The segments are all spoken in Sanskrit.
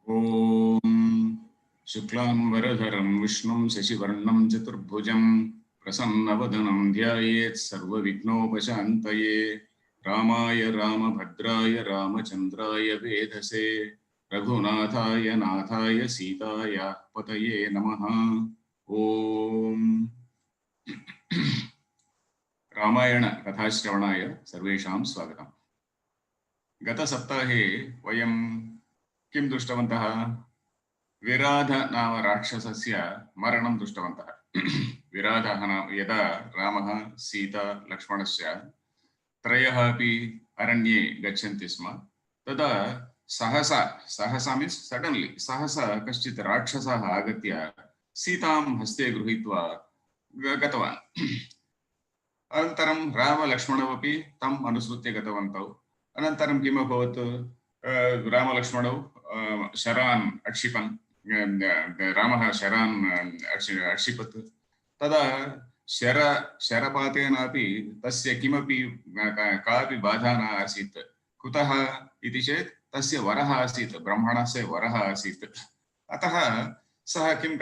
ॐ शुक्लांबरधरं विष्णुं शशिवर्णं चतुर्भुजं प्रसन्नवदनं ध्यायेत् सर्वविघ्नोपशान्तये। रामाय रामभद्राय रामचन्द्राय वेधसे रघुनाथाय नाथाय सीतायाः पतये नमः। ॐ रामायण कथाश्रवणाय सर्वेषां स्वागतम्। गतसप्ताहे वयं किं दृष्टवन्तः? विराध नाम राक्षसस्य मरणं दृष्टवन्तः। विराधः नाम यदा रामः सीता लक्ष्मणस्य त्रयः अपि अरण्ये गच्छन्ति स्म, तदा सहसा मीन्स् सडन्ली सहसा कश्चित् राक्षसः आगत्य सीतां हस्ते गृहीत्वा गतवान्। अनन्तरं रामलक्ष्मणौ अपि तम् अनुसृत्य गतवन्तौ। अनन्तरं किम् अभवत्? रामलक्ष्मणौ शरान् अक्षिपन्, रामः शरान् अक्षिपत्। तदा शरपातेनापि तस्य किमपि कापि बाधा न आसीत्। कुतः इति चेत् तस्य वरः आसीत्, ब्रह्मणस्य वरः आसीत्। अतः सः किम्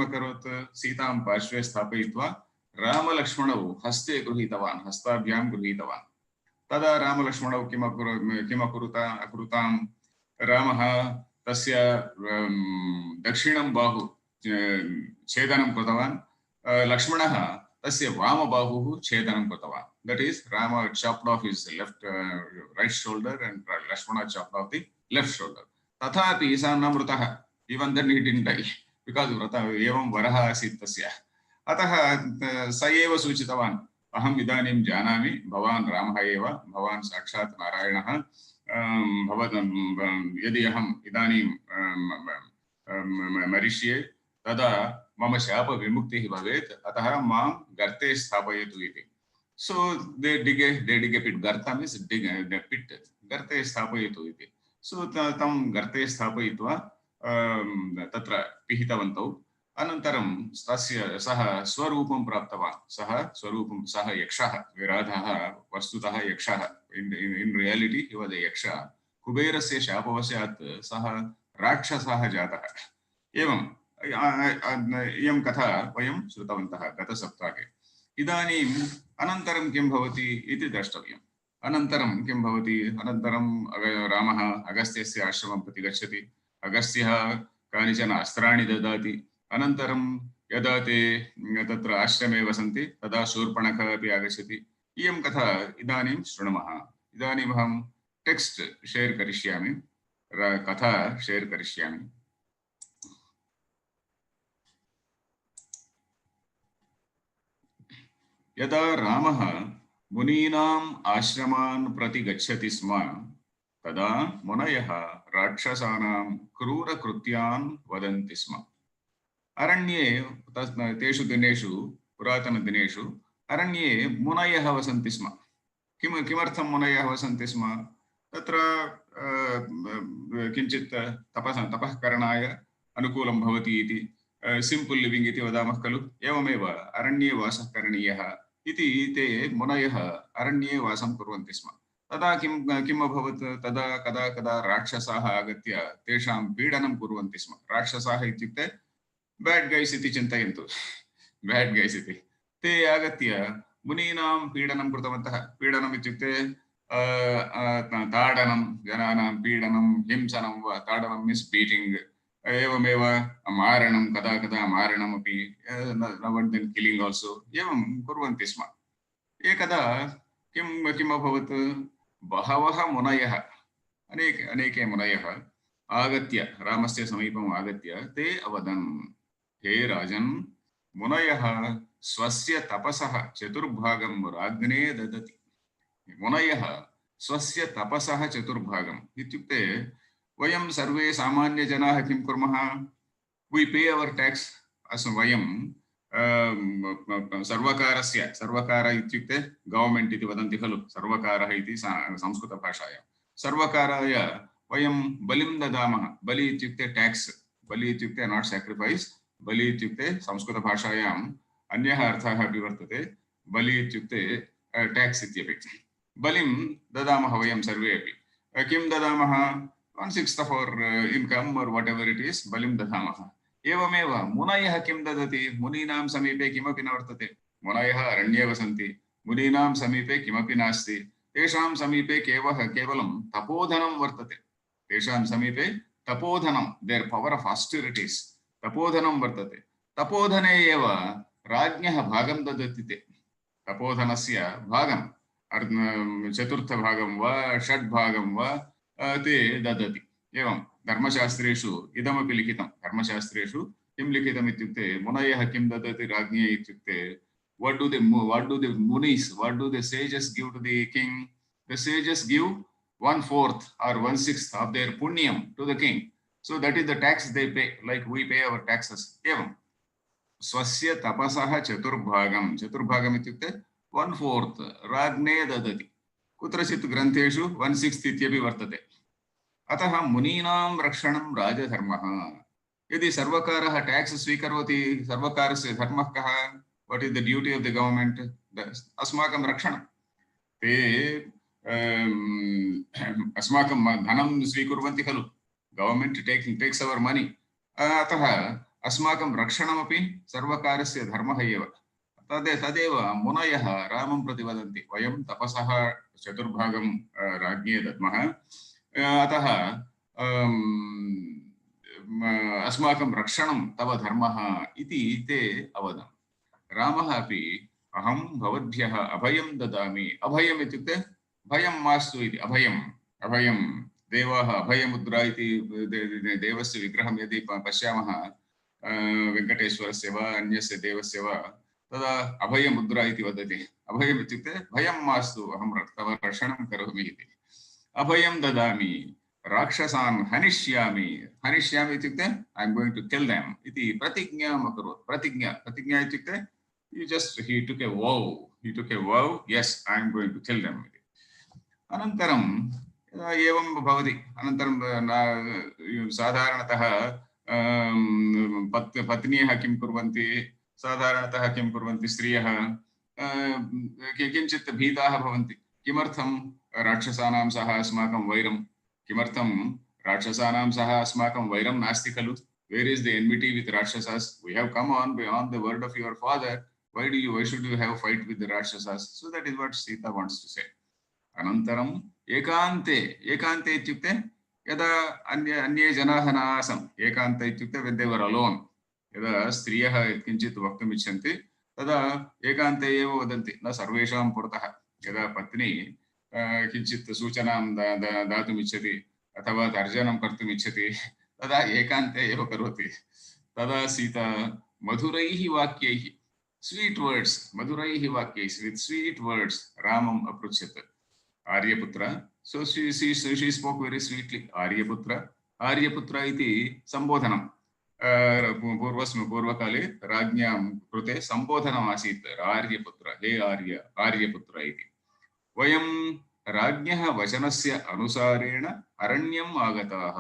अकरोत्? सीतां पार्श्वे स्थापयित्वा रामलक्ष्मणौ हस्ते गृहीतवान्, हस्ताभ्यां गृहीतवान्। तदा रामलक्ष्मणौ अकुरुतां रामः तस्य दक्षिणं बाहु छेदनं कृतवान्, लक्ष्मणः तस्य वामबाहुः छेदनं कृतवान्। That is Ram chopped off his left right shoulder and Lakshmana chopped off the left shoulder. तथापि सः न मृतः, even then he didn't die because एवं वरः आसीत् तस्य। अतः स एव सूचितवान्, अहम् इदानीं जानामि भवान् रामः एव, भवान् साक्षात् नारायणः। यदि अहम् इदानीं मरिष्ये तदा मम शाप विमुक्तिः भवेत्, अतः मां गर्ते स्थापयतु इति। सो they dig a pit. गर्ता means dig a pit, गर्ते स्थापयतु इति। सो तं गर्ते स्थापयित्वा तत्र पिहितवन्तौ। अनन्तरं सः स्वरूपं प्राप्तवान्। सः यक्षः, विराधः वस्तुतः यक्षः। In reality he was a यक्षः। कुबेरस्य शापवशात् सः राक्षसः जातः। एवं इयं कथा वयं श्रुतवन्तः गतसप्ताहे। इदानीम् अनन्तरं किं भवति इति द्रष्टव्यम्। अनन्तरं किं भवति? अनन्तरं रामः अगस्त्यस्य आश्रमं प्रति गच्छति। अगस्त्यः कानिचन अस्त्राणि ददाति। अनन्तरं यदा ते तत्र आश्रमे वसन्ति तदा शूर्पणखा अपि आगच्छति। इयं कथा इदानीं शृणुमः। इदानीम् अहं टेक्स्ट् शेर् करिष्यामि, कथा शेर् करिष्यामि। यदा रामः मुनीनाम् आश्रमान् प्रति गच्छति स्म, तदा मुनयः राक्षसानां क्रूरकृत्यान् वदन्ति स्म। अरण्ये तेषु दिनेषु, पुरातनदिनेषु अरण्ये मुनयः वसन्ति स्म। किमर्थं मुनयः वसन्ति स्म? तत्र किञ्चित् तपः करणाय अनुकूलं भवति इति, सिम्पल् लिविङ्ग् इति वदामः खलु। एवमेव अरण्ये वासः करणीयः इति ते मुनयः अरण्ये वासं कुर्वन्ति स्म। तदा किम् अभवत्? तदा कदा राक्षसाः आगत्य तेषां पीडनं कुर्वन्ति स्म। राक्षसाः इत्युक्ते बैड गाइस् इति चिन्तयन्तु, बैड गाइस् इति। ते आगत्य मुनीनां पीडनं कृतवन्तः। पीडनम् इत्युक्ते ताडनं, जनानां पीडनं, हिंसनं वा। ताडनं मीन्स् बीटिङ्ग्। एवमेव मारणं, कदा मारणमपि, किलिङ्ग् आल्सो, एवं कुर्वन्ति स्म। एकदा किम् अभवत्? बहवः मुनयः, अनेके मुनयः आगत्य रामस्य समीपम् आगत्य ते अवदन्, हे राजन्, मुनयः स्वस्य तपसः चतुर्भागं राज्ञे ददति। मुनयः स्वस्य तपसः चतुर्भागम् इत्युक्ते वयं सर्वे सामान्यजनाः किं कुर्मः? वी पे अवर् टैक्स्। वयं सर्वकार इत्युक्ते गवर्नमेंट इति वदन्ति खलु, सर्वकारः इति संस्कृतभाषायां। सर्वकाराय वयं बलिं ददामः। बलि इत्युक्ते टैक्स्, बलि इत्युक्ते नाट् सैक्रिफाइस्। बलि इत्युक्ते संस्कृतभाषायाम् अन्यः अर्थः अपि वर्तते। बलि इत्युक्ते टैक्स् इत्यपि। बलिं ददामः वयं सर्वे अपि। किं ददामः? 1/6 of our income or whatever it is, balim dadhamah. एवमेव मुनयः किं ददति? मुनीनां समीपे किमपि न वर्तते. मुनयः अरण्ये वसन्ति. मुनीनां समीपे किमपि नास्ति. तेषां समीपे केवलं तपोधनं वर्तते. तेषां समीपे तपोधनं, their power of austerities, तपोधनं वर्तते. तपोधने एव राज्ञः भागं ददति ते. तपोधनस्य भागं चतुर्थभागं वा षड्भागं वा ते ददति. एवं धर्मशास्त्रेषु इदमपि लिखितं. धर्मशास्त्रेषु किं लिखितम् इत्युक्ते मुनयः किं ददति राज्ञे इत्युक्ते what do the munis, what do the sages give to the king? The sages give 1/4 or 1/6 of their punyam to the king. So that is the tax they pay, like we pay our taxes. एवं स्वस्य तपसः चतुर्भागम् इत्युक्ते 1/4 राज्ञे ददति. कुत्रचित् ग्रन्थेषु 1/6 इत्यपि वर्तते. अतः मुनीनां रक्षणं राजधर्मः. यदि सर्वकारः टैक्स स्वीकरोति, सर्वकारस्य धर्मः कः? What is the duty of the government? अस्माकं रक्षणं. ते अस्माकं धनं स्वीकुर्वन्ति खलु. Government takes our money. अतः अस्माकं रक्षणमपि सर्वकारस्य धर्मः एव. तदेव मुनयः रामं प्रति वदन्ति, वयं तपसः चतुर्भागं राज्ञे दद्मः, अतः अस्माकं रक्षणं तव धर्मः इति ते अवदन्. रामः अपि अहं भवद्भ्यः अभयं ददामि. अभयम् इत्युक्ते भयं मास्तु इति. अभयं देवाः अभयमुद्रा इति देवस्य विग्रहं यदि पश्यामः वेङ्कटेश्वरस्य वा अन्यस्य देवस्य वा, तदा अभयमुद्रा इति वदति. अभयम् इत्युक्ते भयं मास्तु, अहं तव रक्षणं करोमि इति. अभयं ददामि, राक्षसान् हनिष्यामि. हनिष्यामि इत्युक्ते I am going to kill them इति प्रतिज्ञाम् अकरोत्. प्रतिज्ञा इत्युक्ते he took a vow, yes, I am going to kill them. अनन्तरं एवं भवति. अनन्तरं साधारणतः पत्न्यः किं कुर्वन्ति, साधारणतः किं कुर्वन्ति स्त्रियः, किञ्चित् भीताः भवन्ति. किमर्थं राक्षसानां सह अस्माकं वैरं? किमर्थं राक्षसानां सह अस्माकं वैरं नास्ति खलु? Where is the enmity with Rakshasas? We have come on beyond the word of your father. Why should you have a fight with the Rakshasas? So that is what Sita wants to say. Anantaram ekante ityukte yada अन्ये जनाः न आसन्. ekante ityukte when they were alone. यदा स्त्रियः किञ्चित् वक्तुम् इच्छन्ति तदा एकान्ते एव वदन्ति, न सर्वेषां पुरतः. यदा पत्नी किञ्चित् सूचनां दातुम् इच्छति अथवा तर्जनं कर्तुम् इच्छति तदा एकान्ते एव करोति. तदा सीता मधुरैः वाक्यैः, स्वीट वर्ड्स, मधुरैः वाक्यैः, विथ स्वीट वर्ड्स रामम् अपृच्छत्. आर्यपुत्र, so she spoke very sweetly. आर्यपुत्र इति सम्बोधनं पूर्वकाले राज्ञां कृते सम्बोधनम् आसीत्. आर्यपुत्र, हे आर्यपुत्र इति. वयं राज्ञः वचनस्य अनुसारेण अरण्यम् आगताः.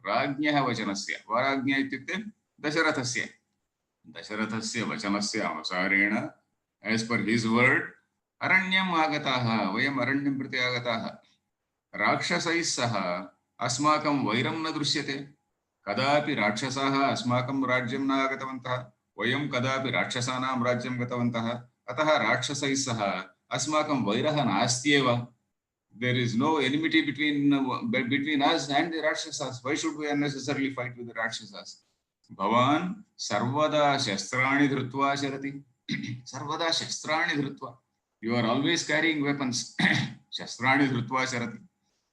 राज्ञः वचनस्य, राज्ञः इत्युक्ते दशरथस्य वचनस्य अनुसारेण, as per his word, अरण्यम् आगताः. वयम् अरण्यं प्रति आगताः. राक्षसैः सह अस्माकं वैरं न दृश्यते. कदापि राक्षसाः अस्माकं राज्यं न आगतवन्तः, वयं कदापि राक्षसानां राज्यं गतवन्तः. अतः राक्षसैः सह अस्माकं वैरः नास्त्येव. There is no enmity between us and the Rakshasas. Why should we unnecessarily fight with the Rakshasas? Bhavan sarvada shastrani dhrutva sharati. Sarvada shastrani dhrutva. You are always carrying weapons. Shastrani dhrutva sharati.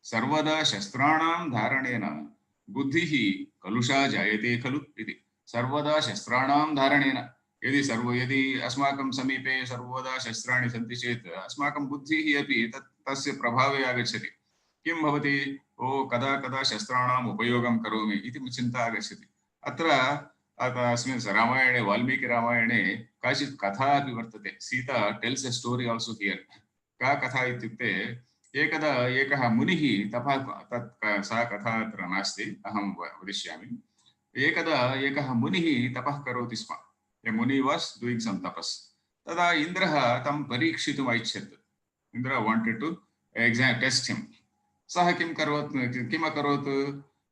Sarvada shastranam dharanena buddhihi kalusha jayate khalu iti. Sarvada shastranam dharanena. यदि अस्माकं समीपे सर्वदा शस्त्राणि सन्ति चेत् अस्माकं बुद्धिः अपि तस्य प्रभावे आगच्छति. किं भवति? ओ कदा शस्त्राणाम् उपयोगं करोमि इति चिन्ता आगच्छति. अत्र अस्मिन् रामायणे, वाल्मीकिरामायणे काचित् कथा अपि वर्तते. Sita tiles a story also here. का कथा इत्युक्ते, एकदा एकः मुनिः तपः, सा कथा अत्र नास्ति, अहं वदिष्यामि. एकदा एकः मुनिः तपः करोति स्म. A Muni was doing some tapas. Tada Indraha tam parikshitum aichhat. Indra wanted to test him. सः किम् अकरोत्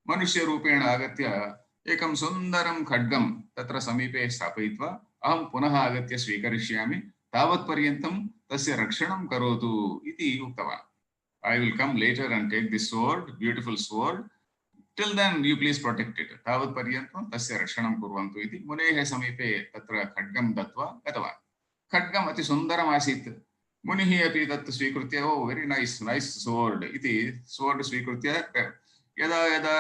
मनुष्यरूपेण आगत्य एकं सुन्दरं खड्गं तत्र समीपे स्थापयित्वा अहं पुनः आगत्य स्वीकरिष्यामि, तावत्पर्यन्तं तस्य रक्षणं करोतु इति उक्तवान्. I will come later and take this sword, beautiful sword. Till then you please protect it. तावत् पर्यन्तं तस्य रक्षणं कुर्वन्तु इति मुनेः समीपे तत्र खड्गं दत्वा गतवान्. खड्गम् अति सुन्दरम् आसीत्. मुनिः अपि तत् स्वीकृत्य ओ वेरी नैस् स्वोर्ड् इति स्वोर्ड् स्वीकृत्य यदा यदा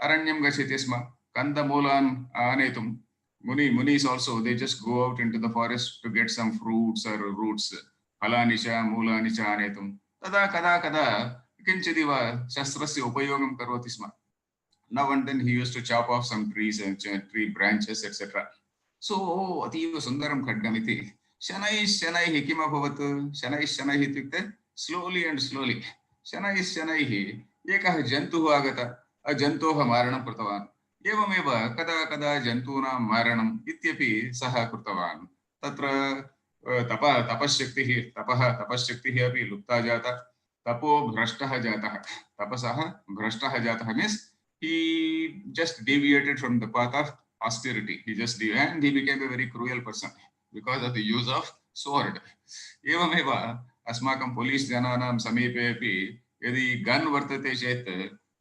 अरण्यं गच्छति स्म कन्दमूलान् आनेतुं munis also they just go out into the forest to get some fruits or roots फलानि च मूलानि च आनेतुं तदा कदा कदा किञ्चिदिव शस्त्रस्य उपयोगं करोति स्म. Now and then he used to chop off some trees and tree branches etc. So अतीव सुन्दरं खड्गम् इति शनैः किम् अभवत् शनैः इत्युक्ते स्लोलि एंड स्लोलि शनैः एकः जन्तुः आगतः जन्तोः मारणं कृतवान्. एवमेव कदा कदा जन्तूनां मारणम् इत्यपि सः कृतवान्. तत्र तपश्शक्तिः अपि लुप्ता जाता. तपो भ्रष्टः जातः. तपसः भ्रष्टः जातः means he just deviated from the path of austerity. He became a very cruel person because of the use of sword. एवमेव अस्माकं पोलीस् जनानां समीपे अपि यदि गन् वर्तते चेत्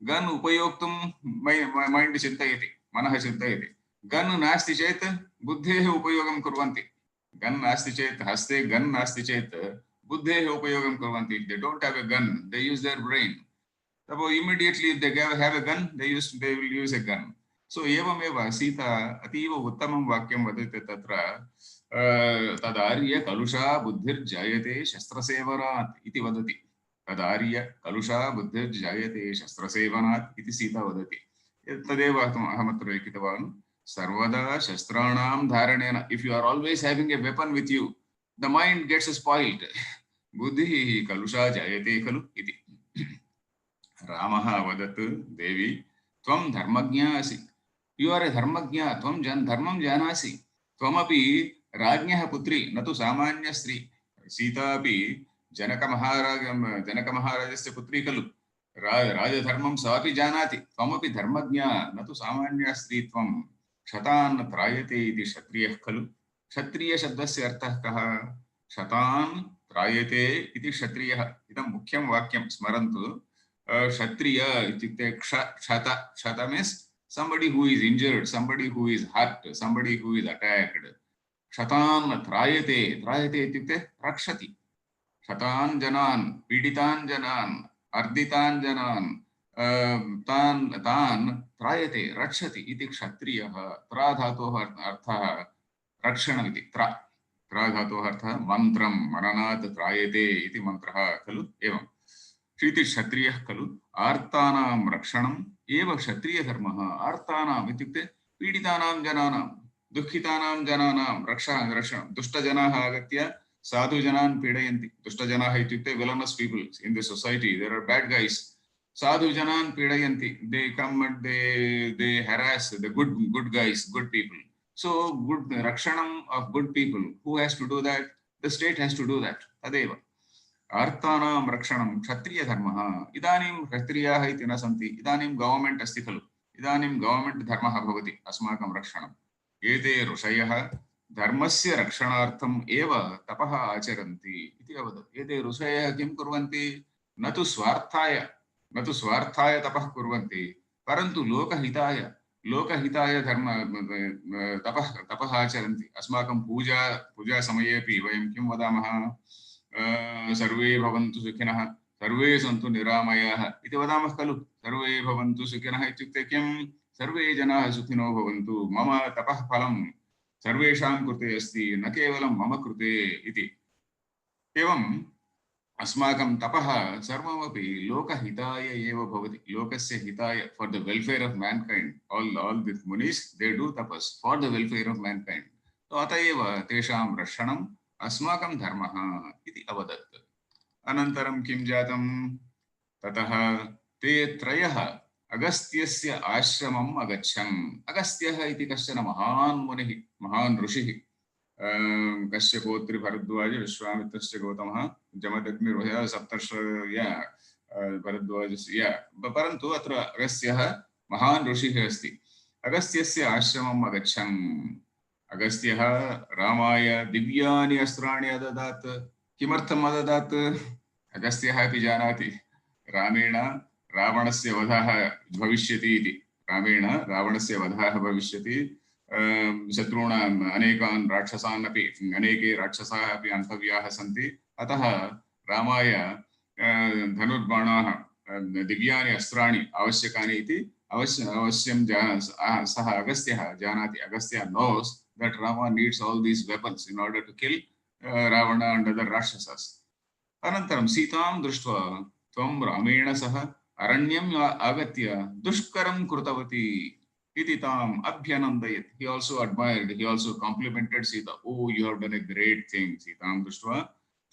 गन् उपयोक्तुं मैण्ड् चिन्तयति, मनः चिन्तयति. गन् नास्ति चेत् बुद्धेः उपयोगं कुर्वन्ति. गन् नास्ति चेत् हस्ते गन् नास्ति चेत् बुद्धेः उपयोगं कुर्वन्ति. They don't have a gun, they use their brain. So immediately if they have a gun, they will use a gun. So एवमेव सीता अतीव उत्तमं वाक्यं वदति तत्र तदार्य कलुषा बुद्धिर्जायते शस्त्रसेवनात् इति वदति. तदार्य कलुषा बुद्धिर्जायते शस्त्रसेवनात् इति सीता वदति. तदेव अहमत्र लिखितवान्. सर्वदा शस्त्राणां धारणेन, if you are always having a weapon with you, the mind gets spoiled. बुद्धिः कलुषा जायते खलु इति. रामः अवदत् देवी त्वं धर्मज्ञा असि. You R A धर्मज्ञा. त्वं धर्मं जानासि. त्वमपि राज्ञः पुत्री न तु सामान्य स्त्री. सीता अपि जनकमहाराजस्य पुत्री खलु. राजधर्मं सापि जानाति. त्वमपि धर्मज्ञा न तु सामान्या स्त्री. त्वं क्षतान् त्रायते इति क्षत्रियः खलु. क्षत्रियशब्दस्य अर्थः कः? क्षतान् त्रायते इति क्षत्रियः. इदं मुख्यं वाक्यं स्मरन्तु. Kshatriya ityukte kshata means somebody who is injured, somebody who is hurt, somebody who is attacked. Kshataan trayate ityukte rakshati. Kshataan janan, piditan janan, arditan janan, tan trayate rakshati iti kshatriyah. Tra dhatoh arthah rakshanam iti. Tra dhatoh arthah mantram mananat trayate iti mantraha khalu evam. Shriti क्षत्रियः खलु. आर्तानां रक्षणम् एव क्षत्रियधर्मः. आर्तानाम् इत्युक्ते पीडितानां जनानां, दुःखितानां जनानां रक्षणं. दुष्टजनाः आगत्य साधुजनान् पीडयन्ति. दुष्टजनाः इत्युक्ते villainous people in the society. There are bad guys. साधुजनान् पीडयन्ति. They come and they harass the good guys, good people. So good rakshanam of good people. Who has to do that? The state has to do that. तदेव आर्तानां रक्षणं क्षत्रियधर्मः. इदानीं क्षत्रियाः इति न सन्ति. इदानीं गवर्नमेंट अस्ति खलु. इदानीं गवर्नमेंट धर्मः भवति अस्माकं रक्षणम्. एते ऋषयः धर्मस्य रक्षणार्थम् एव तपः आचरन्ति इति अवदत्. एते ऋषयः किं कुर्वन्ति? न तु स्वार्थाय तपः कुर्वन्ति, परन्तु लोकहिताय धर्म तपः आचरन्ति. अस्माकं पूजा समये अपि वयं किं वदामः? सर्वे भवन्तु सुखिनः, सर्वे सन्तु निरामयाः इति वदामः खलु. सर्वे भवन्तु सुखिनः इत्युक्ते किं? सर्वे जनाः सुखिनो भवन्तु. मम तपः फलं सर्वेषां कृते अस्ति, न केवलं मम कृते इति. एवम् अस्माकं तपः सर्वमपि लोकहिताय एव भवति. लोकस्य हिताय, for the welfare of Mankind. all the munis, they do tapas for the welfare of mankind. तो अत एव तेषां रक्षणम् अस्माकं धर्मः इति अवदत्. अनन्तरं किं जातं? ततः ते त्रयः अगस्त्यस्य आश्रमम् अगच्छन्. अगस्त्यः इति कश्चन महान् मुनिः, महान् ऋषिः. कश्यपोऽत्रि भरद्वाज विश्वामित्रस्य गौतमः जमदग्निर्वयः सप्तर्षय भरद्वाजस्य परन्तु अत्र अगस्त्यः महान् ऋषिः अस्ति अगस्त्यस्य आश्रमम् अगच्छन् अगस्त्यः रामाय दिव्यानि अस्त्राणि अददात् किमर्थम् अददात् अगस्त्यः अपि जानाति रामेण रावणस्य वधः भविष्यति इति रामेण रावणस्य वधः भविष्यति शत्रूणाम् अनेकान् राक्षसान् अपि अनेके राक्षसाः अपि हन्तव्याः सन्ति अतः रामाय धनुर्बाणाः दिव्यानि अस्त्राणि आवश्यकानि इति अवश्यं सः अगस्त्यः जानाति Agastya knows that Rama needs all these weapons in order to kill Ravana and other Rakshasas. अनन्तरं सीतां दृष्ट्वा त्वं रामेण सह अरण्यम् आगत्य दुष्करं कृतवती इति ताम् अभ्यनन्दयत्. He also admired, he also complimented Sita. Oh, you have done a great thing. सीतां दृष्ट्वा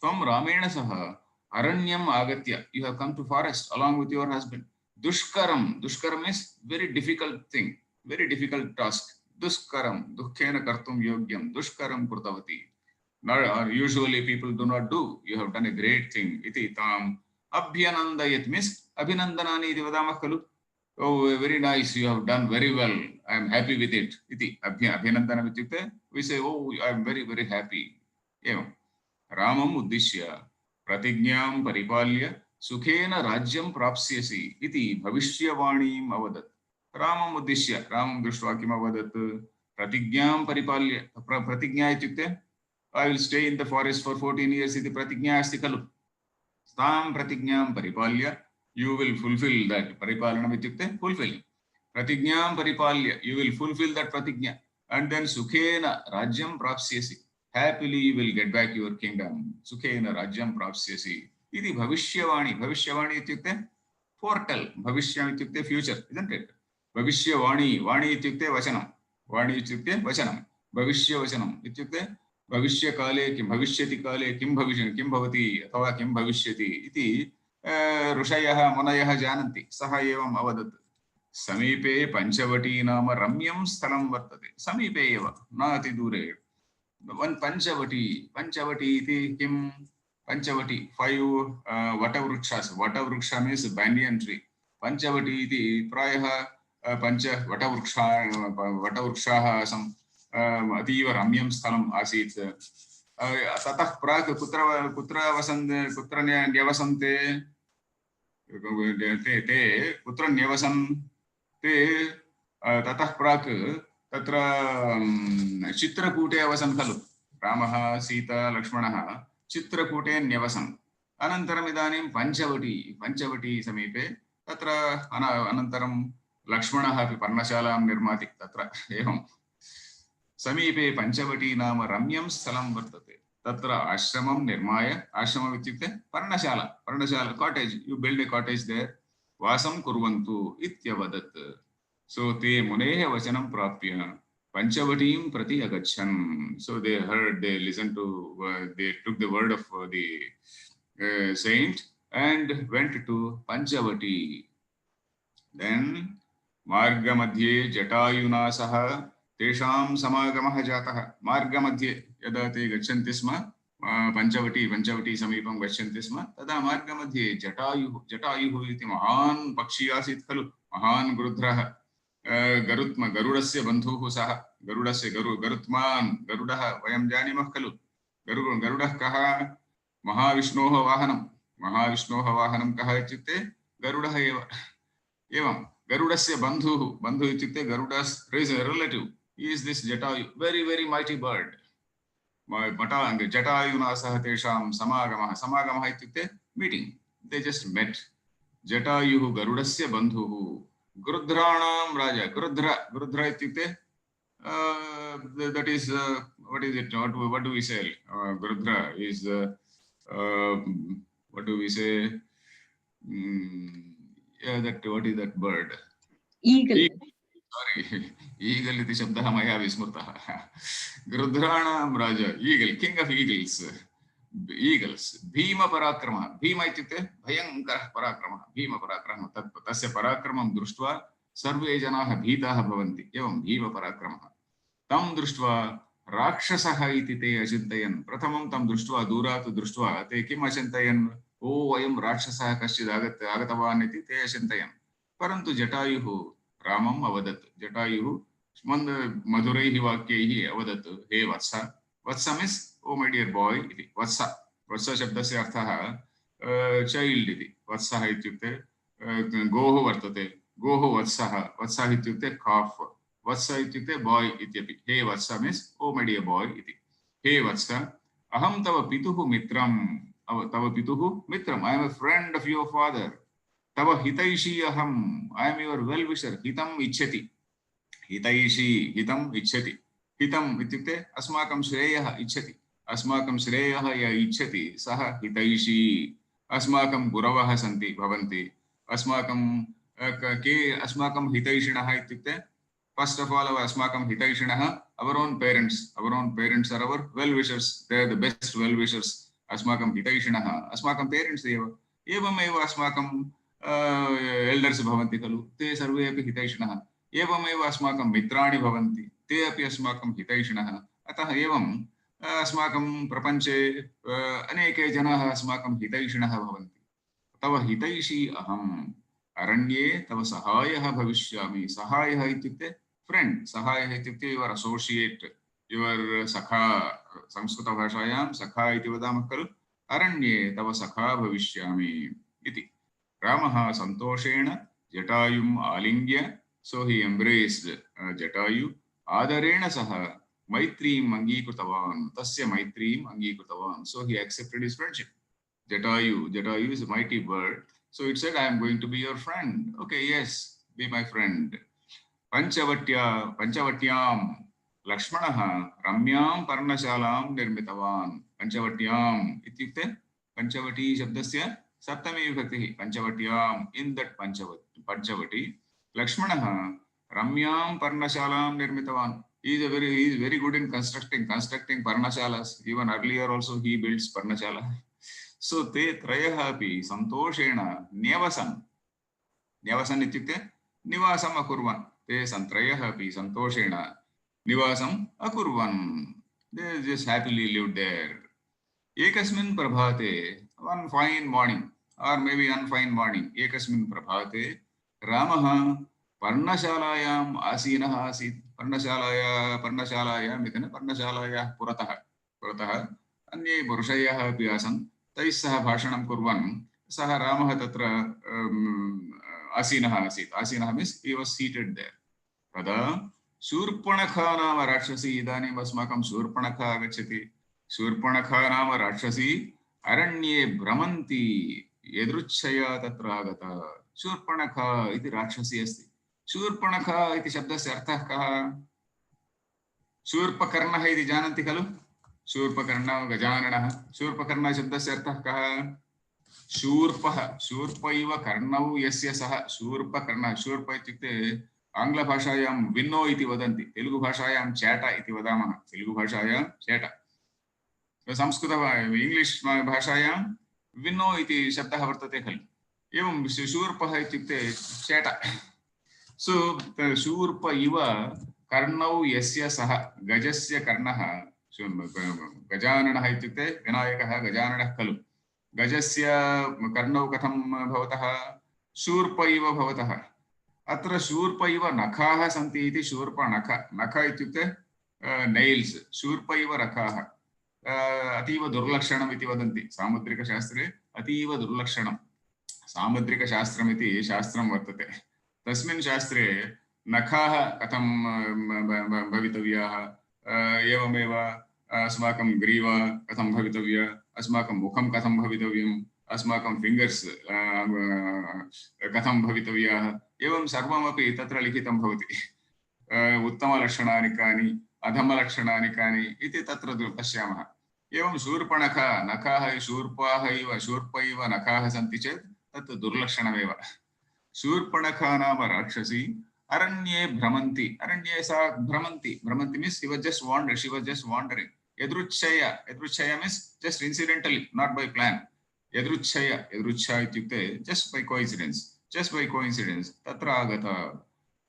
त्वं रामेण सह अरण्यम् आगत्य, you have come to forest along with your husband. Dushkaram, dushkaram is very difficult thing, very difficult task. Dushkaram, dukkhena kartum yogyam, dushkaram krutavati. Now, usually people do not do. You have done a great thing. Iti tam abhyanandayat means abhinandanani iti vadamah khalu. Oh, very nice. You have done very well. I am happy with it. Iti abhinandanam ityukte. We say, oh, I am very, very happy. Evam. Ramam uddishya प्रतिज्ञां परिपाल्य सुखेन राज्यं प्राप्स्यसि इति भविष्यवाणीम् अवदत्. रामम् उद्दिश्य रामं दृष्ट्वा किम् अवदत्? प्रतिज्ञां परिपाल्य. प्रतिज्ञा इत्युक्ते I will stay in the forest for 14 years इति प्रतिज्ञा अस्ति खलु. तां प्रतिज्ञां परिपाल्य you will fulfill that. परिपालनम् इत्युक्ते fulfill. प्रतिज्ञां परिपाल्य you will fulfill that प्रतिज्ञा and then सुखेन राज्यं प्राप्स्यसि. Happily you will get back your kingdom. Sukhena rajyam prapsyasi. Iti bhavishyavani. Bhavishyavani ityukte foretell. Bhavishyam ityukte future, isn't it? Bhavishyavani. Vani ityukte vachanam. Vani ityukte vachanam. Bhavishya vachanam ityukte bhavishya kale kim bhavishyati kale kim bhavati athava kim bhavishyati iti ऋषयः मुनयः जानन्ति. सः एवम् अवदत्. समीपे पञ्चवटी नाम रम्यं स्थलं वर्तते. समीपे एव न अतिदूरे. One Panchavati. Panchavati iti kim? Panchavati. 5 Vatavrukshas. Vatavruksha means banyan tree. Panchavati iti prayaha Pancha Vatavrukshaha asam ativa ramyam sthalam asit. Tatah prak kutra nyavasante te kutra nyavasante tatah prak तत्र चित्रकूटे अवसन् खलु. रामः सीता लक्ष्मणः चित्रकूटे न्यवसन्. अनन्तरम् इदानीं पञ्चवटी समीपे तत्र अनन्तरं लक्ष्मणः अपि पर्णशालां निर्माति तत्र. एवं समीपे पञ्चवटी नाम रम्यं स्थलं वर्तते. तत्र आश्रमं निर्माय, आश्रमम् इत्युक्ते पर्णशाला cottage. You build a cottage there. वासं कुर्वन्तु इत्यवदत्. So te munehe vachanam prapya Panchavatim prati agachan. So they listened to, they took the word of the saint and went to Panchavati. Then Marga Madhye Jatayuna Saha Tesham Samagamah Jataha. Marga Madhye yada te gachanti sma Panchavati Samipam gachanti sma tada Marga Madhye Jatayuhu iti Mahan Pakshi asit khalu. Mahan Grudraha. गरुडस्य बन्धुः सः. गरुडस्य गरुत्मान् गरुडः वयं जानीमः खलु. गरुडः कः? महाविष्णोः वाहनं. महाविष्णोः वाहनं कः इत्युक्ते गरुडः एव. एवं गरुडस्य बन्धुः इत्युक्ते गरुडस् relative is this Jatayu, very very mighty bird. Jatayuna सह तेषां समागमः. समागमः इत्युक्ते meeting. They just met. Jatayuः गरुडस्य बन्धुः. Grudranam Raja. Grudra ityukte that is what is it? What do we say? Grudra is what do we say? Yeah, that what is that bird? Eagle. Sorry, eagle iti shabdah maya vismurtah. Grudranam Raja. Eagle, king of eagles. Eagles. Bhima Parakrama. Bhima ityukte Bhayankarah Parakrama. Bhima Parakrama. Tasya Parakramam društva sarve janaha bhitaha bhavanti. Evam Bhima Parakramaha. Tam društva Rakshasaha iti te achintayan. Prathamam tam društva durat društva te kim achintayan? ओ वयं राक्षसः कश्चित् आगतवान् इति ते अचिन्तयन्। परन्तु जटायुः रामम् अवदत्। जटायुः मधुरैः वाक्यैः अवदत्, हे वत्स। वत्स means oh my dear boy इति। वत्स वत्स शब्दस्य अर्थः चैल्ड् इति। वत्सः इत्युक्ते गोः वर्तते, गोः वत्सः, वत्सः इत्युक्ते काफ्, वत्स इत्युक्ते बॉय इत्यपि। हे वत्स means oh my dear boy इति। हे वत्स, अहं तव पितुः मित्रं, तव पितुः मित्रम्, I am a friend of your father. तव हितैषी अहम्, I am your well wisher. हितम् इच्छति, हितैषी हितम् इच्छति। हितम् इत्युक्ते अस्माकं श्रेयः इच्छति, अस्माकं श्रेयः य इच्छति सः हितैषी। अस्माकं गुरवः सन्ति भवन्ति, अस्माकं के अस्माकं हितैषिणः इत्युक्ते first of all अस्माकं हितैषिणः our own parents are our well wishers, they are the best well wishers. अस्माकं हितैषिणः अस्माकं पेरेंट्स् एव। एवमेव अस्माकं एल्डर्स् भवन्ति खलु, ते सर्वे अपि हितैषिणः। एवमेव अस्माकं मित्राणि भवन्ति, ते अपि अस्माकं हितैषिणः। अतः एवं अस्माकं प्रपञ्चे अनेके जनाः अस्माकं हितैषिणः भवन्ति। तव हितैषी अहम्, अरण्ये तव सहायः भविष्यामि। सहायः इत्युक्ते फ्रेंड, सहायः इत्युक्ते युवर् असोसिएट्, युवर् सखा। संस्कृतभाषायां सखा इति वदामः खलु। अरण्ये तव सखा भविष्यामि इति। रामः सन्तोषेण जटायुम् आलिङ्ग्य, सो हि एम्ब्रेस्ड् जटायु, आदरेण सह मैत्रीम् अङ्गीकृतवान्, तस्य मैत्रीम् अङ्गीकृतवान्। सो हि accepted his friendship. Jatayu is a mighty bird. So it said, I am going to be your friend. Okay, yes, be my friend. Panchavatyam Lakshmanaha Ramyam Parnashalam Nirmitavan. Panchavatyam ityukte Panchavati shabdasya saptami vibhakti. Panchavatyam, in that Panchavati, Lakshmanaha Ramyam Parnashalam Nirmitavan. He is very good in constructing Parnashalas. Even earlier also he builds Parnashala. So te त्रयः अपि सन्तोषेण न्यवसन्, न्यवसन् इत्युक्ते निवासम् अकुर्वन्। ते त्रयः अपि सन्तोषेण निवासम् अकुर्वन्। They just happily lived there. एकस्मिन् प्रभाते, one fine morning or maybe unfine morning, एकस्मिन् प्रभाते रामः पर्णशालायाम् आसीनः आसीत्। पर्णशालायाम् इति न, पर्णशालायाः पुरतः अन्ये पुरुषाः अपि आसन्। तैः सह भाषणं कुर्वन् सः रामः तत्र आसीनः आसीत्। आसीनः means he was seated there. तदा शूर्पणखा नाम राक्षसी, इदानीम् अस्माकं शूर्पणखा आगच्छति। शूर्पणखा नाम राक्षसी अरण्ये भ्रमन्ति, यदृच्छया तत्र आगता। शूर्पणखा इति राक्षसी अस्ति। शूर्पणखा इति शब्दस्य अर्थः कः? शूर्पकर्णः इति जानन्ति खलु। शूर्पकर्णः गजाननः। शूर्पकर्णः शब्दस्य अर्थः कः? शूर्पः, शूर्प इव कर्णौ यस्य सः शूर्पकर्णः। शूर्प इत्युक्ते आङ्ग्लभाषायां विन्नो इति वदन्ति, तेलुगुभाषायां चेट इति वदामः। तेलुगुभाषायां चेट, संस्कृत इंग्लिश भाषायां विन्नो इति शब्दः वर्तते खलु। एवं शूर्पः इत्युक्ते चेट। सो शूर्प इव कर्णौ यस्य सः, गजस्य कर्णः। गजाननः इत्युक्ते विनायकः गजाननः खलु। गजस्य कर्णौ कथं भवतः? शूर्प इव भवतः। अत्र शूर्प इव नखाः सन्ति इति शूर्पनख। नख इत्युक्ते नेल्स्। शूर्प इव नखाः अतीव दुर्लक्षणम् इति वदन्ति सामुद्रिकशास्त्रे। अतीव दुर्लक्षणं सामुद्रिकशास्त्रमिति शास्त्रं वर्तते। तस्मिन् शास्त्रे नखाः कथं भवितव्याः, एवमेव अस्माकं ग्रीवा कथं भवितव्या, अस्माकं मुखं कथं भवितव्यम्, अस्माकं फिंगर्स कथं भवितव्याः, एवं सर्वमपि तत्र लिखितं भवति। उत्तमलक्षणानि कानि, अधमलक्षणानि कानि इति तत्र पश्यामः। एवं शूर्पणखा नखाः शूर्पाः इव, शूर्प इव नखाः सन्ति चेत् तत् दुर्लक्षणमेव। शूर्पणखा नाम राक्षसी अरण्ये भ्रमन्ति। अरण्ये सा भ्रमन्ति। भ्रमन्ति means she was just wandered, she was just wandering. यदृच्छया, यदृच्छया means just incidentally, not by plan. यदृच्छया, यदृच्छा इत्युक्ते just by coincidence, just by coincidence तत्र आगता।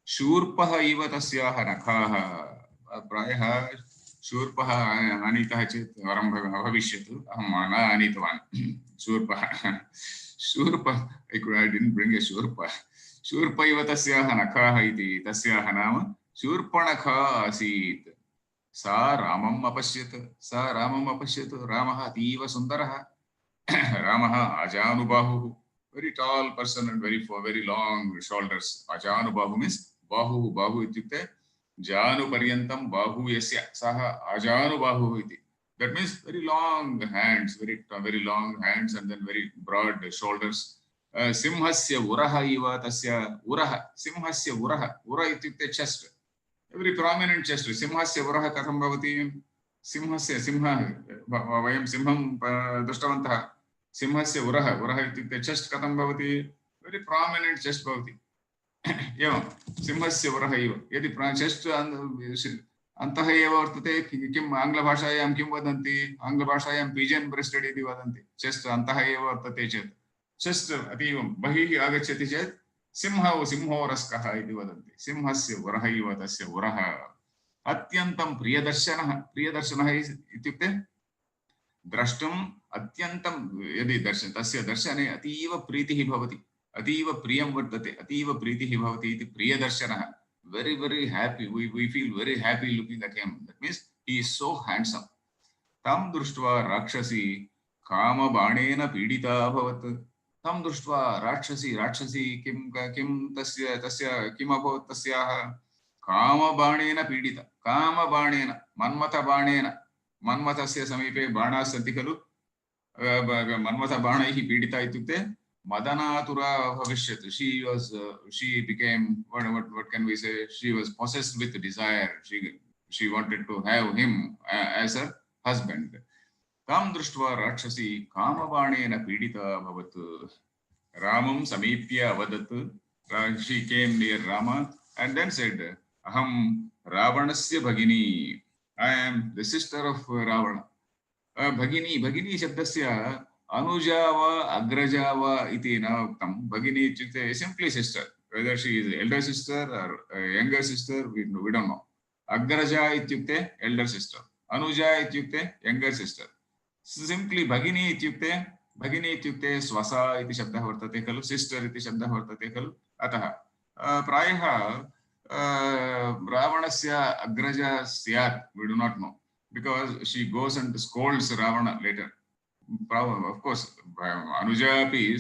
शूर्पः इव तस्याः नखाः। प्रायः शूर्पः आनीतः चेत् वरं भविष्यत्, अहं न आनीतवान् शूर्पः शूर्प I didn't bring a शूर्प. शूर्प इव तस्याः नखाः इति, तस्याः नाम शूर्पणखा आसीत्. सा रामम् अपश्यत्, सा रामम् अपश्यत्. रामः अतीव सुन्दरः, रामः आजानुबाहुः, very tall person and very long shoulders. Ajanubahu means bahu, bahu ityukte janu paryantam bahu yasya, saha ajanubahu iti. That means very long hands, very long hands, and then very broad shoulders. Simhasya uraha iva tasya uraha, simhasya uraha, ura ityukte chest, very prominent chest. Simhasya uraha katham bhavati? Simhasya, simha, vayam simham drishtavantah. सिंहस्य उरः, उरः इत्युक्ते चेस्ट कथं भवति? वेरी प्रोमिनेंट चेस्ट भवति। एवं सिंहस्य उरः इव, यदि चेस्ट अन्तः एव वर्तते, किम् आङ्ग्लभाषायां किं वदन्ति? आङ्ग्लभाषायां पिजन ब्रेस्टेड इति वदन्ति। चेस्ट अन्तः एव वर्तते चेत्, चेस्ट अतीव बहिः आगच्छति चेत् सिंहोरस्कः इति वदन्ति। सिंहस्य उरः इव तस्य उरः। अत्यन्तं प्रियदर्शनः, प्रियदर्शनः इत्युक्ते द्रष्टुम् अत्यन्तं, यदि तस्य दर्शने अतीव प्रीतिः भवति, अतीव प्रियं वर्तते, अतीव प्रीतिः भवति इति प्रियदर्शनः। very happy, we feel very happy looking at him. That means he is so handsome. तं दृष्ट्वा राक्षसी कामबाणेन पीडिता अभवत्। तं दृष्ट्वा राक्षसी किं तस्य किम् अभवत्? तस्याः कामबाणेन पीडिता, कामबाणेन, मन्मथबाणेन, मन्मथस्य समीपे बाणाः सन्ति खलु, मन्मथबाणैः पीडिता इत्युक्ते मदनातुरा भविष्यत्. she became, what can we say, she was possessed with desire. She wanted to have him as her husband. तां दृष्ट्वा राक्षसी कामबाणेन पीडिता अभवत्। रामं समीप्य अवदत्, she came near Rama and then said, अहं रावणस्य भगिनी, I am the sister of Ravana. भगिनी, भगिनी शब्दस्य अनुजा वा अग्रजा वा इति न उक्तं। भगिनी इत्युक्ते simply sister, whether she is elder sister or younger sister, we don't know. अग्रजा इत्युक्ते elder sister, अनुजा इत्युक्ते younger sister. Simply भगिनी इत्युक्ते स्वसा इति शब्दः वर्तते खलु, sister इति शब्दः वर्तते खलु। अतः प्रायः रावणस्य अग्रजा स्यात्, we do not know, because she goes and scolds Ravana later. Of course, Anuja api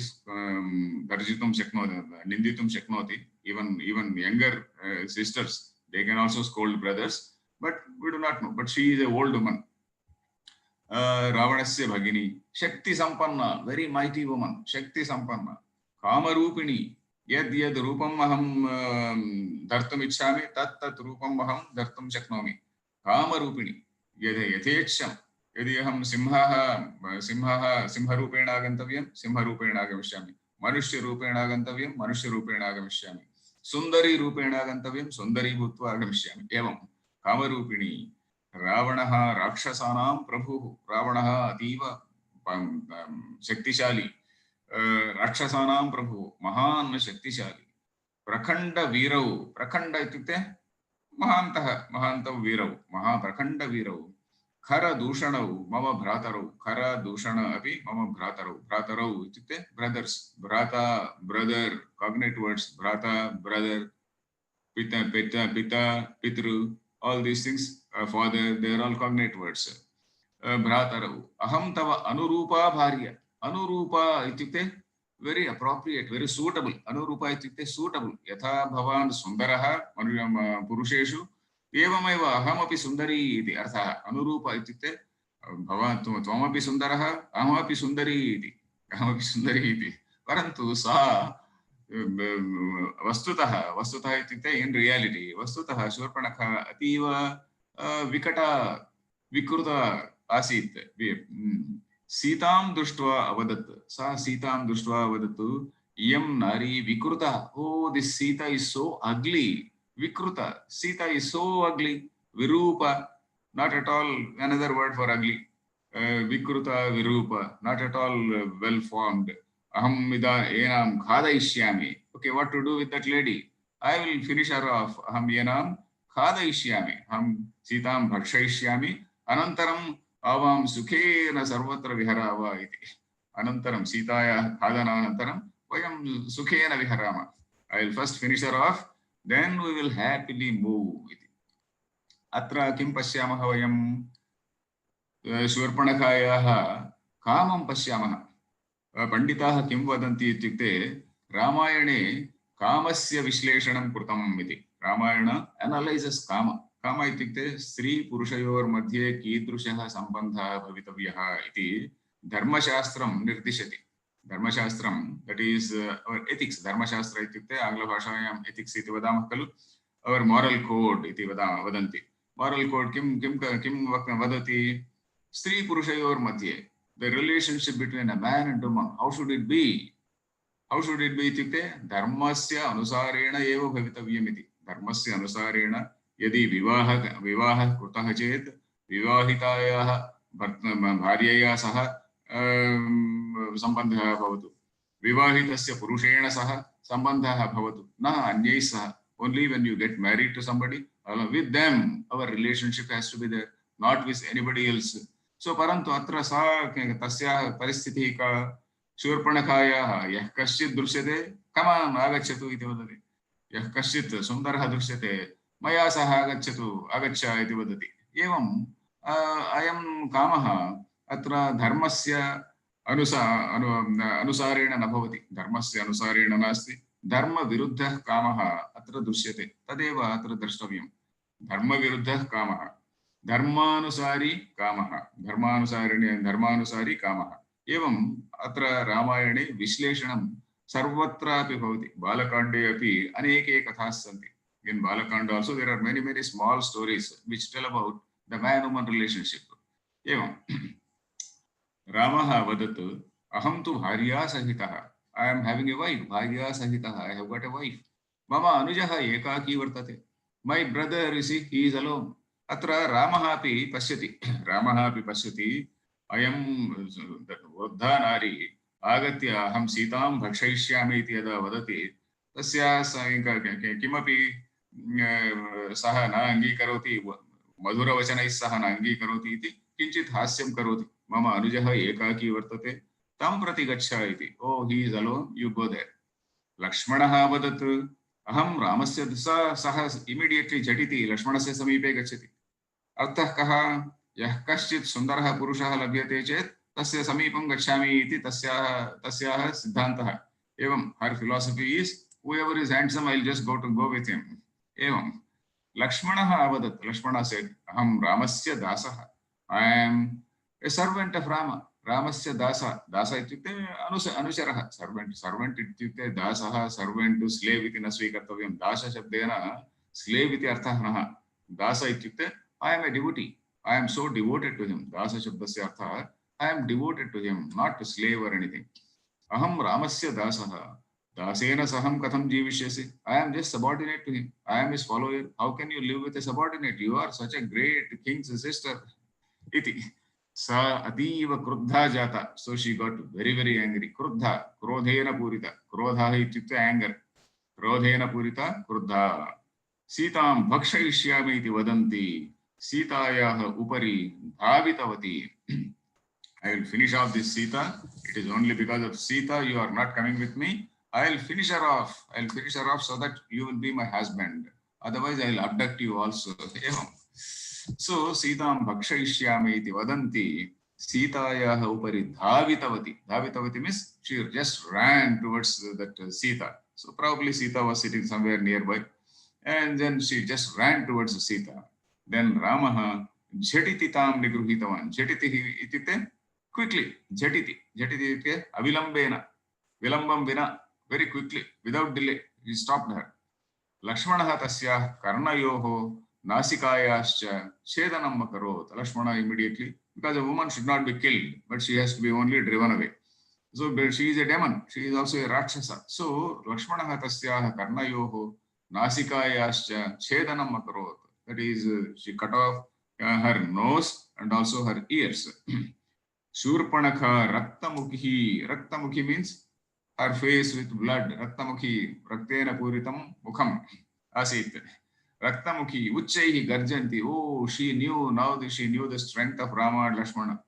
garjitum shaknoti, ninditum shaknoti. Even younger sisters, they can also scold brothers, but we do not know. But she is a old woman. Ravanasya bhagini, Shakti sampanna, very mighty woman, Shakti sampanna, Kamarupini, yad rupam aham dhartum ichchami, tat rupam aham dhartum shaknomi. Kamarupini, यथेच्छं, यदि अहं सिंहरूपेण आगन्तव्यं, सिंहरूपेण आगमिष्यामि, मनुष्यरूपेण आगन्तव्यं, मनुष्यरूपेण आगमिष्यामि, सुन्दरी रूपेण आगन्तव्यं, सुन्दरी भूत्वा आगमिष्यामि। एवं कामरूपिणी। रावणः राक्षसानां प्रभुः, रावणः अतीव शक्तिशाली, राक्षसानां प्रभुः, महान् शक्तिशाली। प्रखण्डवीरौ, प्रखण्ड इत्युक्ते महान्तौ वीरौ, महाप्रखण्डवीरौ। खरदूषणौ मम भ्रातरौ, खरदूषण अपि मम भ्रातरौ, भ्रातरौ इत्युक्ते ब्रदर्स, भ्राता ब्रदर, cognate words, भ्राता ब्रदर, पिता पितृ, all these things, father, they are all cognate words. भ्रातरौ। अहं तव अनुरूपा भार्या, अनुरूपा इत्युक्ते very appropriate, very suitable. Anurupa ityukte suitable. Yatha bhavan sundarah purusheshu एवमेव अहमपि सुन्दरी इति अर्थः। अनुरूप इत्युक्ते भवान् त्वमपि सुन्दरः, अहमपि सुन्दरी इति। परन्तु सा वस्तुतः इत्युक्ते इन् रियालिटी, वस्तुतः शूर्पणखा अतीव विकृता आसीत्। सीतां दृष्ट्वा अवदत्, सा सीतां दृष्ट्वा अवदत्, इयं नारी विकृता, oh this Sita is so ugly. Vikruta, Sita is so ugly. Virupa, not at all another word for ugly. Vikruta, Virupa, not at all well formed. Aham ida enam khadayishyami. Okay, what to do with that lady? I will finish her off. Aham enam खादयिष्यामि, अहं सीतां भक्षयिष्यामि, अनन्तरम् आवां सुखेन सर्वत्र विहराव इति। अनन्तरं सीतायाः खादनानन्तरं वयं सुखेन विहरामः। I will first finish her off, then we will happily move इति। अत्र किं पश्यामः वयं? शूर्पणखायाः कामं पश्यामः। पंडिताः किं वदन्ति इत्युक्ते रामायणे कामस्य विश्लेषणं कृतम् इति। रामायण एनालैजस् काम। काम इत्युक्ते स्त्री पुरुषयोर्मध्ये कीदृशः सम्बन्धः भवितव्यः इति धर्मशास्त्रं निर्दिशति। धर्मशास्त्रं दट् इस् एथिक्स्। धर्मशास्त्र इत्युक्ते आङ्ग्लभाषायाम् एथिक्स् इति वदामः खलु। अवर् मोरल् कोड् इति वदन्ति। मोरल् कोड् किं किं किं वदति? स्त्री पुरुषयोर्मध्ये the relationship between a man and a woman, how should it be? How should it be इत्युक्ते धर्मस्य अनुसारेण एव भवितव्यम् इति। धर्मस्य अनुसारेण यदि विवाहः कृतः चेत् विवाहितायाः भार्यया सह सम्बन्धः भवतु, विवाहितस्य पुरुषेण सह सम्बन्धः भवतु, न अन्यैः सह। Only when you get married to somebody, with them our relationship has to be there, not with anybody else. So परन्तु अत्र सा तस्याः परिस्थितिः का? शूर्पणखायाः यः कश्चित् दृश्यते, कमान् आगच्छतु इति वदति। यः कश्चित् सुन्दरः दृश्यते, मया सह आगच्छतु, आगच्छ इति वदति। एवं अयं कामः अत्र धर्मस्य अनुसारेण न भवति। धर्मस्य अनुसारेण नास्ति, धर्मविरुद्धः कामः अत्र दृश्यते। तदेव अत्र द्रष्टव्यं। धर्मविरुद्धः कामः, धर्मानुसारी कामः, धर्मानुसारी कामः। एवं अत्र रामायणे विश्लेषणं सर्वत्रापि भवति। बालकाण्डे अपि अनेके कथाः सन्ति। In Balakanda also there are many small stories which tell about the man-woman relationship. एवं रामः वदतु, अहं तु भार्या सहितः, I am having a wife, भार्या सहितः, I have got a wife. मम अनुजः एकाकी वर्तते, my brother, you see, he is alone. अत्र रामः अपि पश्यति, अयं वृद्धा नारी आगत्य अहं सीतां भक्षयिष्यामि इति यदा वदति, तस्याः किमपि सः न अङ्गीकरोति, मधुरवचनैः सह न अङ्गीकरोति इति किञ्चित् हास्यं करोति। मम अनुजः एकाकी वर्तते, तं प्रति गच्छ इति। Oh he is alone, you go there. लक्ष्मणः वदत्, अहं रामस्य सह इमिडियेट्ली झटिति लक्ष्मणस्य समीपे गच्छति। अर्थः कः? यः कश्चित् सुन्दरः पुरुषः लभ्यते चेत् तस्य समीपं गच्छामि इति तस्याः सिद्धान्तः। एवं her philosophy is whoever is handsome, I'll just go with him. एवं लक्ष्मणः अवदत्, लक्ष्मणः said, अहं रामस्य दासः, I am a servant of Rama. रामस्य दास इत्युक्ते अनुचरः, सर्वेंट इत्युक्ते दासः, सर्वेंट टु स्लेव् इति न स्वीकर्तव्यं। दासशब्देन स्लेव् इति अर्थः न। दास इत्युक्ते I am a devotee, I am so devoted to him. दास शब्दस्य अर्थः I am devoted to him, not to slave or anything. अहं रामस्य दासः, दासेन सहं कथं जीविष्यसि? I am just subordinate to him, I am his follower. How can you live with a subordinate? You are such a great king's sister इति। सा अतीव क्रुद्धा जाता, so she got very angry. क्रुद्धा, क्रोधेन पूरिता, क्रोधः इत्युक्ते anger, क्रोधेन पूरिता क्रुद्धा। सीतां भक्षयिष्यामि इति वदन्ति, सीतायाः उपरि धावितवती। I will finish off this Sita. It is only because of Sita you are not coming with me. I will finish her off. I will finish her off so that you will be my husband. Otherwise, I will abduct you also. So, Sitam Bhakshayishyami iti vadanti. Sitayaha upari dhavitavati. Dhavitavati means she just ran towards that Sita. So, probably Sita was sitting somewhere nearby. And then she just ran towards Sita. Then Ramaha jhatiti tam nigruhitavan. Jhatiti ityukte quickly. Jhatiti. Jhatiti ityukte avilambena. Vilambam vina. Very quickly, without delay, he stopped her. Lakshmana tasya karnayoho nasikayascha chedanam akarot. Lakshmana immediately, because a woman should not be killed, but she has to be only driven away. So she is a demon. She is also a rakshasa. So Lakshmana tasya karnayoho nasikayascha chedanam akarot. That is, she cut off her nose and also her ears. Shurpanakha raktamukhi. Raktamukhi means her face with blood. Raktamukhi, raktena puritam mukham asit. Raktamukhi, Uchchaihi Garjanti. Oh, she knew the strength of Rama and Lakshmana.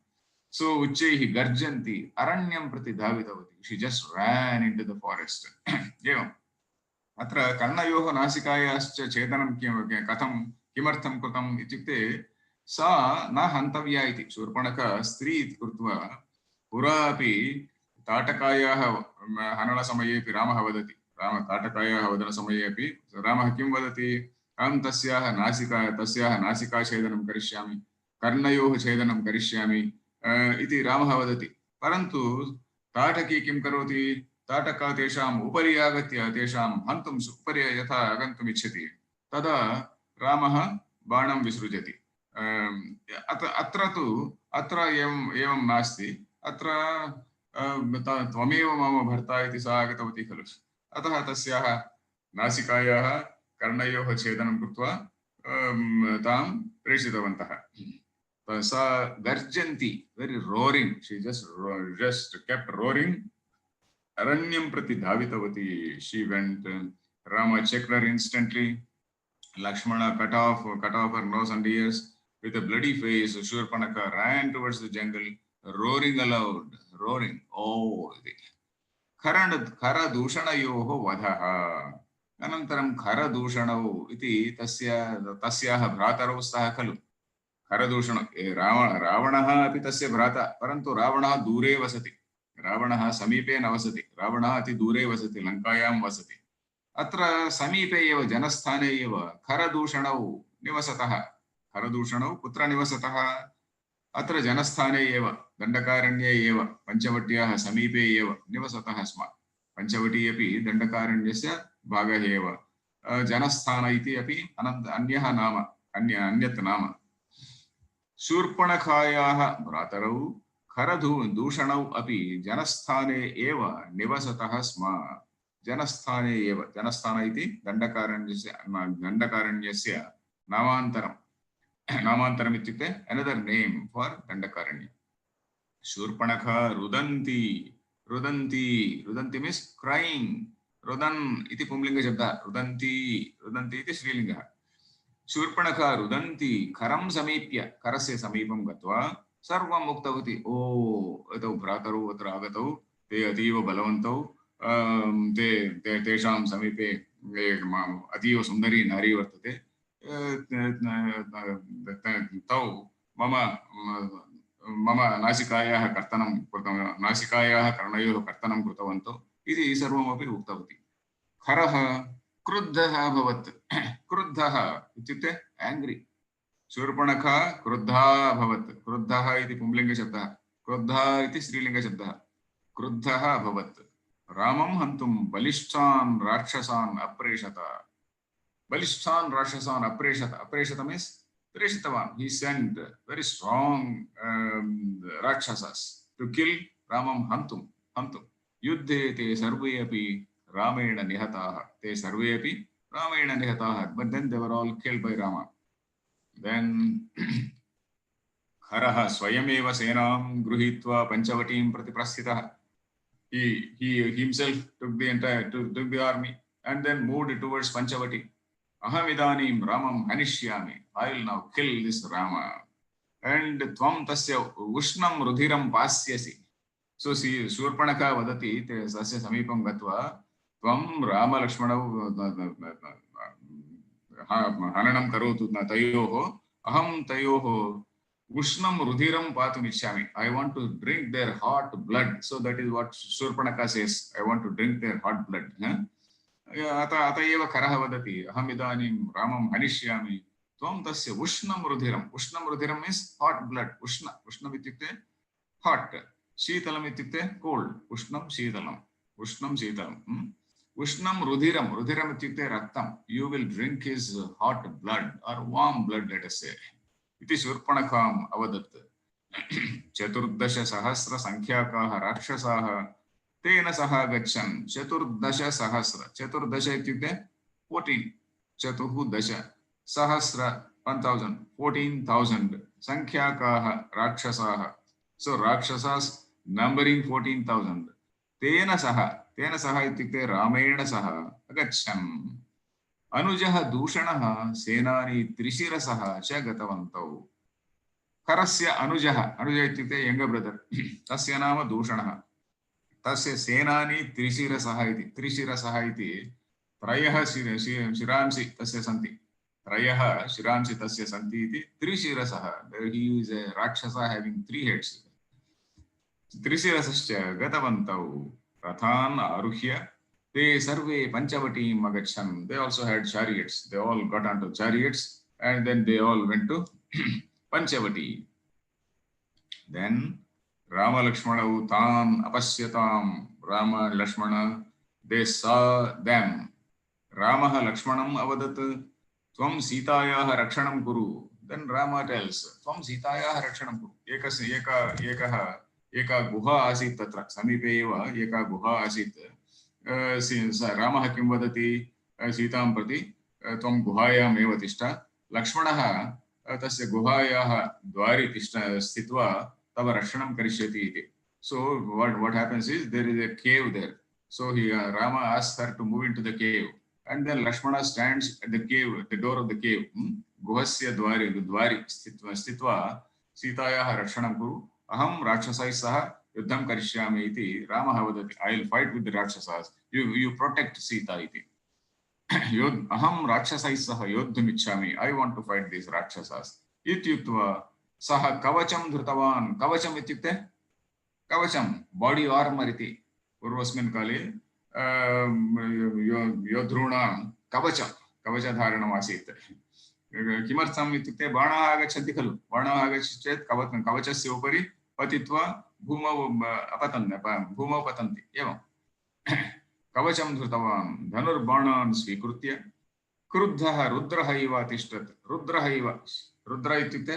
So Uchchaihi Garjanti, Aranyam Prati Dhavitavati. She just ran into the forest. Evam. Atra Karnayoho Nasikayascha Chetanam Katham Kimartham Kutam Ityukte सा न हन्तव्या इति शूर्पणखा स्त्री इति कृत्वा पुरापि ताटकायाः हननसमयेपि रामः वदति ताटकायाः वदनसमये अपि रामः किं वदति अहं तस्याः नासिकाछेदनं करिष्यामि कर्णयोः छेदनं करिष्यामि इति रामः वदति परन्तु ताटकी किं करोति ताटका तेषाम् उपरि आगत्य तेषां हन्तुं उपरि यथा आगन्तुम् इच्छति तदा रामः बाणं विसृजति अत्र एवं नास्ति अत्र त्वमेव मम भर्ता इति सा आगतवती खलु अतः तस्याः नासिकायाः कर्णयोः छेदनं कृत्वा तां प्रेषितवन्तः सा गर्जन्ति वेरी रोरिंग शी just kept roaring अरण्यं प्रति धावितवती she went Rama checked her instantly Lakshmana cut off her nose and ears with a bloody face, Shurpanaka ran towards the jungle, roaring aloud, roaring. Oh, Kharadusanayoho vadhaha. Anantaram Kharadushanau iti tasyaha bhratarau stah khalu. Kharadushana. Ravanaha api tasya bhrata. Parantu Ravanaha dure vasati. Ravanaha samipe navasati. Ravanaha ati dure vasati. Lankayam vasati. अत्र समीपे एव जनस्थाने एव खरदूषणौ निवसतः खरदूषणौ कुत्र निवसतः अत्र जनस्थाने एव दण्डकारण्ये एव पञ्चवट्याः समीपे एव निवसतः स्म पञ्चवटी अपि दण्डकारण्यस्य भागः एव जनस्थान इति अपि अन्यः नाम अन्यत् नाम शूर्पणखायाः भ्रातरौ खरदूषणौ अपि जनस्थाने एव निवसतः स्म जनस्थाने एव जनस्थान इति दण्डकारण्यस्य नामान्तरम् इत्युक्ते another name for Dandakaranya Shurpanakha रुदन्ति means crying रुदन् इति पुंलिङ्गशब्दः रुदन्ति इति स्त्रीलिङ्गः शूर्पणखा रुदन्ति खरं समीप्य करस्य समीपं गत्वा सर्वम् उक्तवती ओ एतौ भ्रातरौ अत्र आगतौ ते अतीव बलवन्तौ तेषां समीपे अतीव सुन्दरी नारी वर्तते तौ मम नासिकायाः कर्णयोः कर्तनं कृतवन्तौ इति सर्वमपि उक्तवती खरः क्रुद्धः अभवत् क्रुद्धः इत्युक्ते एङ्ग्री शूर्पणखा क्रुद्धा अभवत् क्रुद्धः इति पुंलिङ्गशब्दः क्रुद्धः इति स्त्रीलिङ्गशब्दः क्रुद्धः अभवत् रामं हन्तुं बलिष्ठान् राक्षसान् अप्रेषत अप्रेषत means प्रेषितवान् he sent very strong rakshasas to kill Ramam hantum युद्धे ते सर्वे अपि रामेण निहताः but then they were all killed by Rama then खरः स्वयमेव सेनां गृहीत्वा पञ्चवटीं प्रति प्रस्थितः he himself took the army and then moved towards Panchavati. Aham idanim Ramam hanishyami. I will now kill this Rama. And tvam tasya ushnam rudhiram pasyasi. So see, Shurpanaka vadati tasya samipam gatva tvam Rama Lakshmana hananam karotu tayoho aham tayoho Ushnam Rudhiram Patumichyami. I want to drink their hot blood. So that is what Shurpanaka says. I want to drink their hot blood. Ata eva Karaha vadati. Ahamidanim Ramam Hanishyami. Tvam tasya Ushnam Rudhiram. Ushnam Rudhiram means hot blood. Ushna ityukte hot. Sheetalam ityukte cold. Ushnam Sheetalam. Ushnam Rudhiram. Rudhiram ityukte Raktam. You will drink his hot blood or warm blood, let us say. इति शूर्पणखाम् अवदत् 14,000 संख्याकाः राक्षसाः तेन सह गच्छन् 14,000 इत्युक्ते 14,000 संख्याकाः राक्षसाः so राक्षसास् numbering 14,000 तेन सह इत्युक्ते रामेण सह अगच्छन् अनुजः दूषणः सेनानी त्रिशिरसः च गतवन्तौ खरस्य अनुजः अनुज इत्युक्ते यंगर ब्रदर तस्य नाम दूषणः तस्य सेनानी त्रिशिरसः इति त्रिशिरसः इति त्रयः शिरांसि तस्य सन्ति त्रयः शिरांसि तस्य सन्ति इति त्रिशिरसः he is a rakshasa having 3 heads त्रिशिरसश्च गतवन्तौ रथान् आरुह्य ते सर्वे पंचवटीम् अगच्छन् they also had chariots they all got onto chariots and then they all went to Panchavati. Then Rama Lakshmana Tan Apasyatam Rama Lakshmana they saw them. Rama Lakshmanam avadat Tvam Sitayah Rakshanam Kuru. Then Rama tells Tvam Sitayah Rakshanam Kuru. Eka guha asit tatra samipe eva eka guha asit Ramah kim vadati Sitam prati Tvam guhayam eva tishta Lakshmanah तस्य गुहायाः द्वारि स्थित्वा तव रक्षणं करिष्यति इति. So what happens is there is a cave there. So Rama asks her to move into the cave, and then Lakshmana stands at the cave, at the door of the cave. गुहस्य द्वारि स्थित्वा सीतायाः रक्षणं कुरु. अहं राक्षसैः सह युद्धं करिष्यामि इति रामः वदति. I will fight with the Rakshasas. You protect Sita इति. अहं राक्षसैः सह योद्धुमिच्छामि I want to fight these राक्षसास् इत्युक्त्वा सः कवचं धृतवान्. कवचम् इत्युक्ते कवचं बॉडी आर्मर् इति. पूर्वस्मिन् काले योद्धॄणां कवचधारणम् आसीत्. किमर्थम् इत्युक्ते बाणाः आगच्छन्ति खलु. बाणाः आगच्छति चेत् कवचस्य उपरि पतित्वा भूमौ पतन्ति एवं. कवचं धृतवान् धनुर्बाणान् स्वीकृत्य क्रुद्धः रुद्रः इव तिष्ठत्. रुद्रः इव रुद्र इत्युक्ते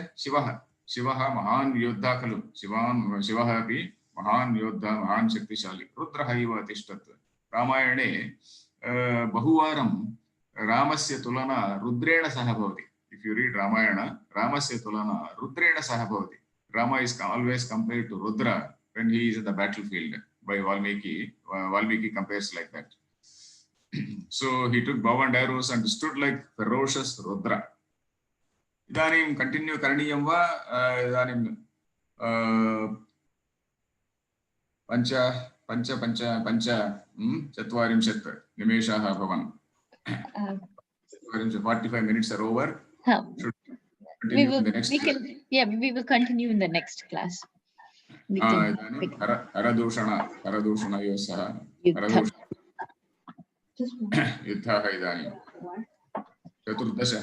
शिवः महान् योद्धा खलु. शिवः अपि महान् योद्धा महान् शक्तिशाली. रुद्रः इव तिष्ठत्. रामायणे बहुवारं रामस्य तुलना रुद्रेण सह भवति. इफ यू रीड रामायण रामस्य तुलना रुद्रेण सह भवति. Rama is always compared to Rudra when he is in the battlefield by Valmiki. Valmiki compares like that. So he took bow and arrows and stood like ferocious Rudra. Idanim continue karaniyam va idanim pancha chatvarimshat nimeshaha bhavan. 45 minutes are over. We will continue in the next class. Haradushana yosaha युद्धः इदानीं चतुर्दश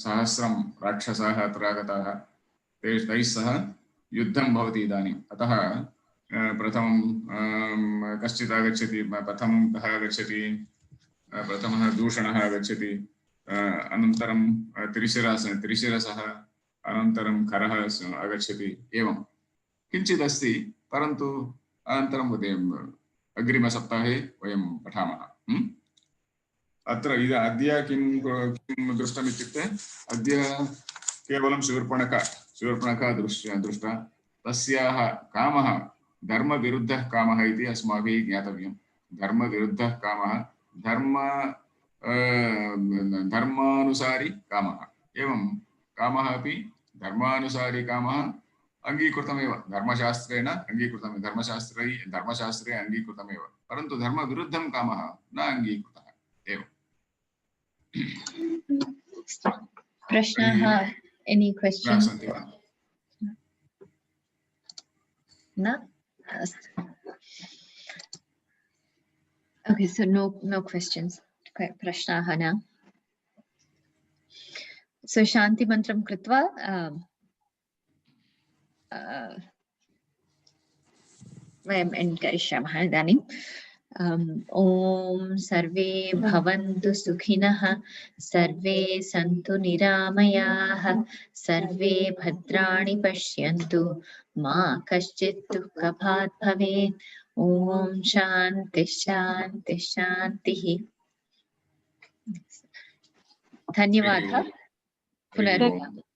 सहस्रं राक्षसाः अत्र आगताः. तैः सह युद्धं भवति इदानीम्. अतः प्रथमं कश्चित् आगच्छति. प्रथमं कः आगच्छति? प्रथमः दूषणः आगच्छति. अनन्तरं त्रिशिरसः अनन्तरं खरः आगच्छति. एवं किञ्चित् अस्ति, परन्तु अनन्तरं अग्रिमसप्ताहे वयं पठामः. अत्र अद्य किं दृष्टम् इत्युक्ते अद्य केवलं शूर्पणखा दृष्टा. तस्याः कामः धर्मविरुद्धः कामः इति अस्माभिः ज्ञातव्यं. धर्मविरुद्धः कामः धर्मानुसारी कामः. एवं कामः अपि धर्मानुसारी कामः अंगीकृतमेव. धर्मशास्त्रेण अंगीकृतमेव. धर्मशास्त्रे अंगीकृतमेव, परन्तु धर्मविरुद्धं कामः न अंगीकृतः एव. प्रश्नाः? Any questions? No? Okay, so no questions. Prashnaah na. So Shanti mantram kritva वयम् एण्ड् करिष्यामः इदानीम्. ॐ सर्वे भवन्तु सुखिनः, सर्वे सन्तु निरामयाः, सर्वे भद्राणि पश्यन्तु, मा कश्चित् दुःखभाग् भवेत्. ॐ शान्ति शान्ति शान्तिः. धन्यवादः. पुनर्मिलामः.